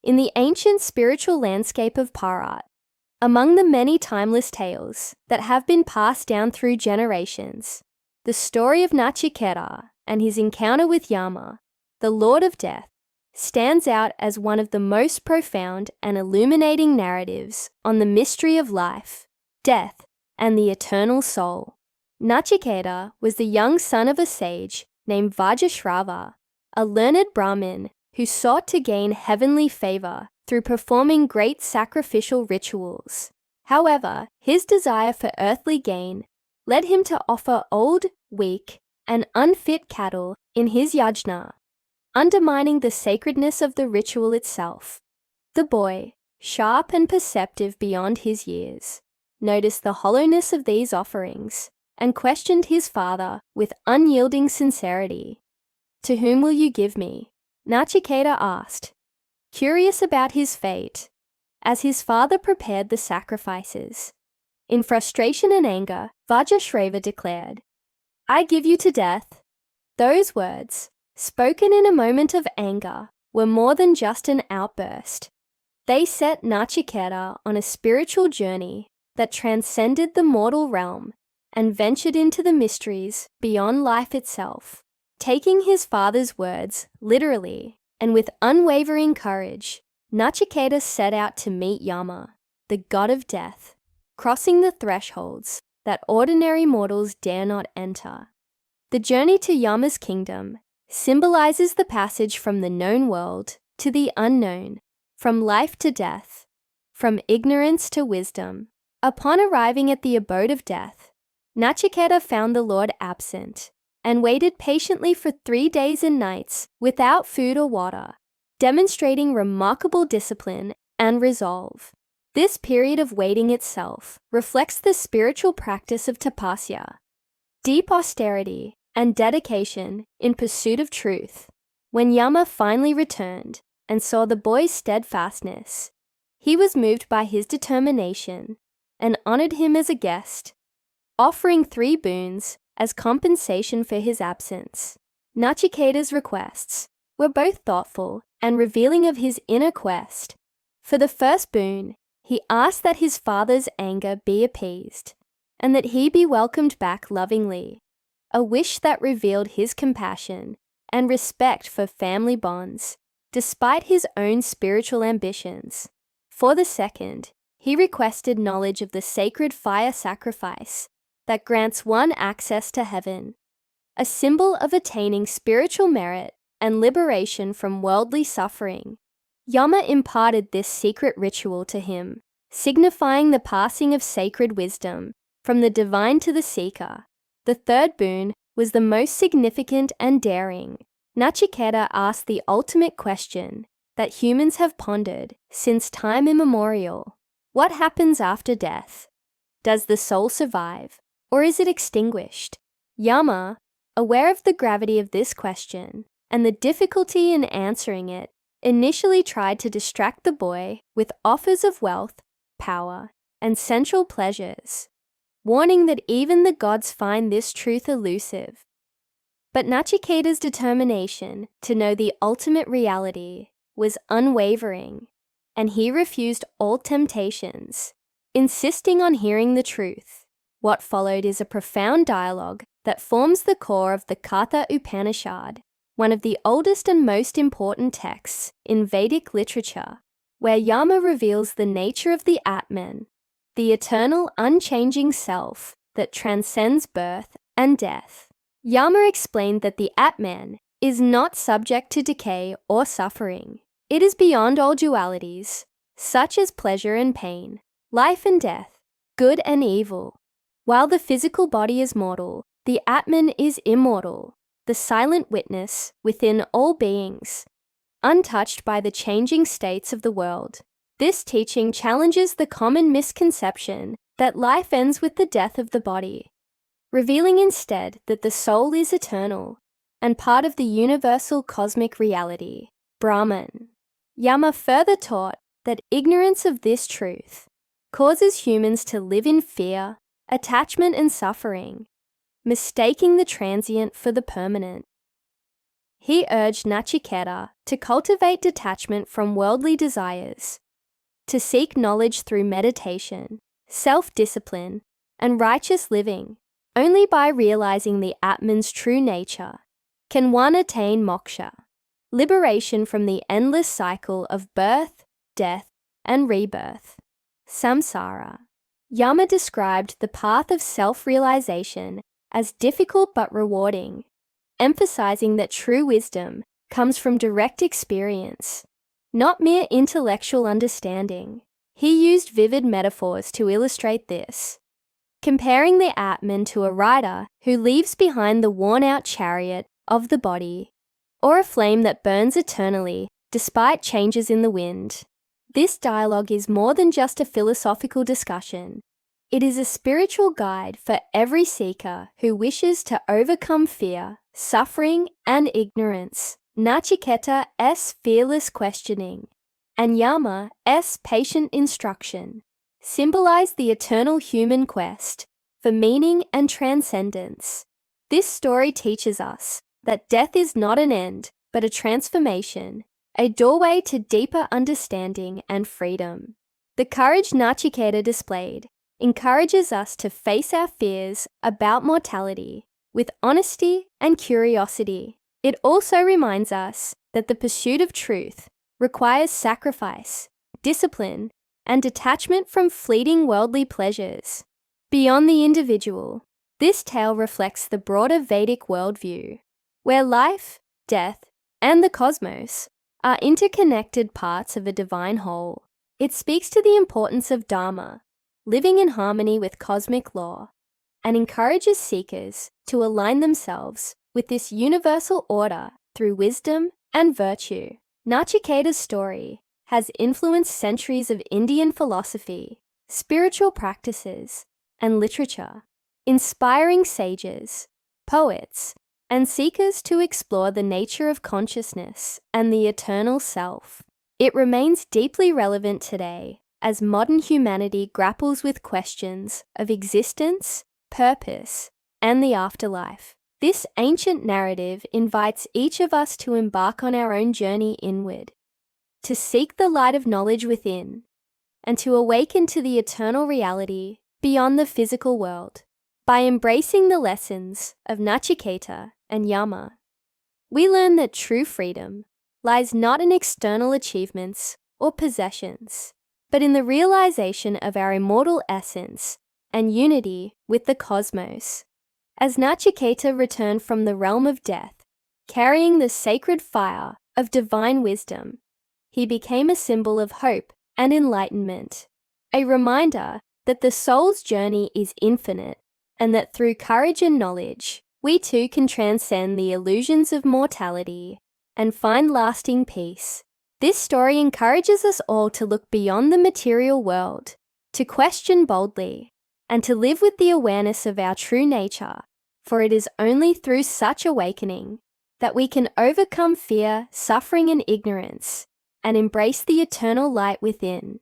in the ancient spiritual landscape of Bharat. Among the many timeless tales that have been passed down through generations, the story of Nachiketa and his encounter with Yama, the Lord of Death, stands out as one of the most profound and illuminating narratives on the mystery of life, death, and the eternal soul. Nachiketa was the young son of a sage named Vajrashrava, a learned Brahmin who sought to gain heavenly favor through performing great sacrificial rituals. However, his desire for earthly gain led him to offer old, weak, and unfit cattle in his yajna, undermining the sacredness of the ritual itself. The boy, sharp and perceptive beyond his years, noticed the hollowness of these offerings and questioned his father with unyielding sincerity. "To whom will you give me?" Nachiketa asked, curious about his fate, as his father prepared the sacrifices. In frustration and anger, Vajrashrava declared, "I give you to death." Those words, spoken in a moment of anger, were more than just an outburst. They set Nachiketa on a spiritual journey that transcended the mortal realm and ventured into the mysteries beyond life itself. Taking his father's words literally and with unwavering courage, Nachiketa set out to meet Yama, the god of death, crossing the thresholds that ordinary mortals dare not enter. The journey to Yama's kingdom symbolizes the passage from the known world to the unknown, from life to death, from ignorance to wisdom. Upon arriving at the abode of death, Nachiketa found the Lord absent and waited patiently for 3 days and nights without food or water, demonstrating remarkable discipline and resolve. This period of waiting itself reflects the spiritual practice of tapasya, deep austerity and dedication in pursuit of truth. When Yama finally returned and saw the boy's steadfastness, he was moved by his determination and honored him as a guest, offering 3 boons as compensation for his absence. Nachiketa's requests were both thoughtful and revealing of his inner quest. For the first boon, he asked that his father's anger be appeased and that he be welcomed back lovingly, a wish that revealed his compassion and respect for family bonds, despite his own spiritual ambitions. For the second, he requested knowledge of the sacred fire sacrifice that grants one access to heaven, a symbol of attaining spiritual merit and liberation from worldly suffering. Yama imparted this secret ritual to him, signifying the passing of sacred wisdom from the divine to the seeker. The third boon was the most significant and daring. Nachiketa asked the ultimate question that humans have pondered since time immemorial. What happens after death? Does the soul survive, or is it extinguished? Yama, aware of the gravity of this question and the difficulty in answering it, initially tried to distract the boy with offers of wealth, power, and sensual pleasures, warning that even the gods find this truth elusive. But Nachiketa's determination to know the ultimate reality was unwavering, and he refused all temptations, insisting on hearing the truth. What followed is a profound dialogue that forms the core of the Katha Upanishad, one of the oldest and most important texts in Vedic literature, where Yama reveals the nature of the Atman, the eternal, unchanging self that transcends birth and death. Yama explained that the Atman is not subject to decay or suffering. It is beyond all dualities, such as pleasure and pain, life and death, good and evil. While the physical body is mortal, the Atman is immortal, the silent witness within all beings, untouched by the changing states of the world. This teaching challenges the common misconception that life ends with the death of the body, revealing instead that the soul is eternal and part of the universal cosmic reality, Brahman. Yama further taught that ignorance of this truth causes humans to live in fear, attachment and suffering, mistaking the transient for the permanent. he urged Nachiketa to cultivate detachment from worldly desires, to seek knowledge through meditation, self-discipline, and righteous living. Only by realizing the Atman's true nature can one attain moksha, liberation from the endless cycle of birth, death, and rebirth, samsara. Yama described the path of self-realization as difficult but rewarding, emphasizing that true wisdom comes from direct experience, not mere intellectual understanding. He used vivid metaphors to illustrate this, comparing the Atman to a rider who leaves behind the worn-out chariot of the body, or a flame that burns eternally despite changes in the wind. This dialogue is more than just a philosophical discussion. It is a spiritual guide for every seeker who wishes to overcome fear, suffering, and ignorance. Nachiketa's fearless questioning and Yama's patient instruction symbolize the eternal human quest for meaning and transcendence. This story teaches us that death is not an end, but a transformation, a doorway to deeper understanding and freedom. The courage Nachiketa displayed encourages us to face our fears about mortality with honesty and curiosity. It also reminds us that the pursuit of truth requires sacrifice, discipline, and detachment from fleeting worldly pleasures. Beyond the individual, this tale reflects the broader Vedic worldview, where life, death, and the cosmos are interconnected parts of a divine whole. It speaks to the importance of Dharma, living in harmony with cosmic law, and encourages seekers to align themselves with this universal order through wisdom and virtue. Nachiketa's story has influenced centuries of Indian philosophy, spiritual practices, and literature, inspiring sages, poets, and seekers to explore the nature of consciousness and the eternal self. It remains deeply relevant today as modern humanity grapples with questions of existence, purpose, and the afterlife. This ancient narrative invites each of us to embark on our own journey inward, to seek the light of knowledge within, and to awaken to the eternal reality beyond the physical world. By embracing the lessons of Nachiketa and Yama, we learn that true freedom lies not in external achievements or possessions, but in the realization of our immortal essence and unity with the cosmos. As Nachiketa returned from the realm of death, carrying the sacred fire of divine wisdom, he became a symbol of hope and enlightenment, a reminder that the soul's journey is infinite and that through courage and knowledge, we too can transcend the illusions of mortality and find lasting peace. This story encourages us all to look beyond the material world, to question boldly, and to live with the awareness of our true nature, for it is only through such awakening that we can overcome fear, suffering, and ignorance, and embrace the eternal light within.